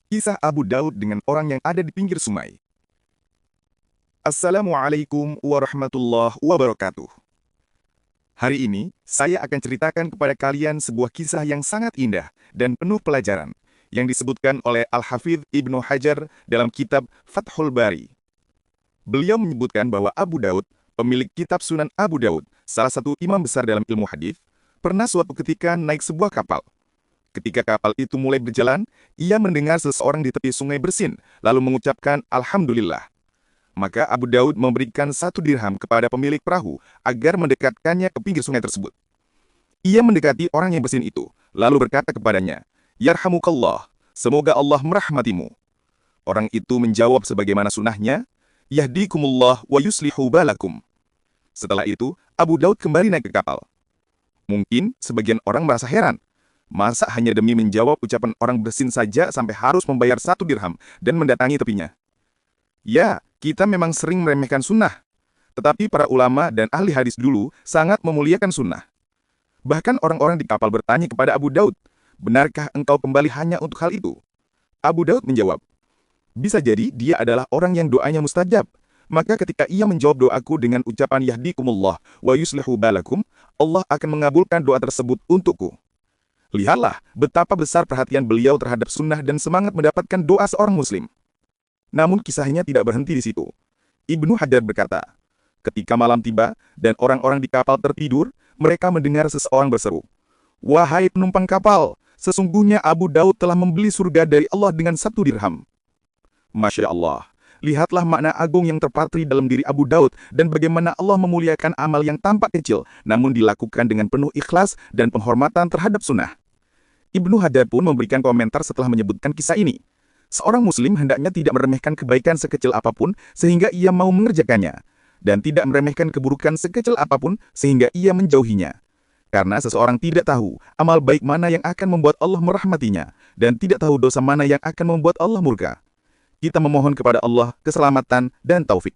Kisah Abu Daud dengan orang yang ada di pinggir sungai. Assalamualaikum warahmatullahi wabarakatuh. Hari ini, saya akan ceritakan kepada kalian sebuah kisah yang sangat indah dan penuh pelajaran yang disebutkan oleh Al-Hafidh Ibnu Hajar dalam kitab Fathul Bari. Beliau menyebutkan bahwa Abu Daud, pemilik kitab Sunan Abu Daud, salah satu imam besar dalam ilmu hadis, pernah suatu ketika naik sebuah kapal. Ketika kapal itu mulai berjalan, ia mendengar seseorang di tepi sungai bersin, lalu mengucapkan Alhamdulillah. Maka Abu Daud memberikan 1 dirham kepada pemilik perahu agar mendekatkannya ke pinggir sungai tersebut. Ia mendekati orang yang bersin itu, lalu berkata kepadanya, Yarhamukallah, semoga Allah merahmatimu. Orang itu menjawab sebagaimana sunahnya, Yahdikumullah wa yuslihu balakum. Setelah itu, Abu Daud kembali naik ke kapal. Mungkin sebagian orang merasa heran, masa hanya demi menjawab ucapan orang bersin saja sampai harus membayar 1 dirham dan mendatangi tepinya? Ya, kita memang sering meremehkan sunnah. Tetapi para ulama dan ahli hadis dulu sangat memuliakan sunnah. Bahkan orang-orang di kapal bertanya kepada Abu Daud, benarkah engkau kembali hanya untuk hal itu? Abu Daud menjawab, bisa jadi dia adalah orang yang doanya mustajab. Maka ketika ia menjawab doaku dengan ucapan Yahdikumullah wa yuslihu balakum, Allah akan mengabulkan doa tersebut untukku. Lihatlah betapa besar perhatian beliau terhadap sunnah dan semangat mendapatkan doa seorang muslim. Namun kisahnya tidak berhenti di situ. Ibnu Hajar berkata, ketika malam tiba dan orang-orang di kapal tertidur, mereka mendengar seseorang berseru, wahai penumpang kapal, sesungguhnya Abu Daud telah membeli surga dari Allah dengan 1 dirham. Masya Allah, lihatlah makna agung yang terpatri dalam diri Abu Daud dan bagaimana Allah memuliakan amal yang tampak kecil, namun dilakukan dengan penuh ikhlas dan penghormatan terhadap sunnah. Ibnu Hajar pun memberikan komentar setelah menyebutkan kisah ini. Seorang muslim hendaknya tidak meremehkan kebaikan sekecil apapun sehingga ia mau mengerjakannya, dan tidak meremehkan keburukan sekecil apapun sehingga ia menjauhinya. Karena seseorang tidak tahu amal baik mana yang akan membuat Allah merahmatinya, dan tidak tahu dosa mana yang akan membuat Allah murka. Kita memohon kepada Allah keselamatan dan taufik.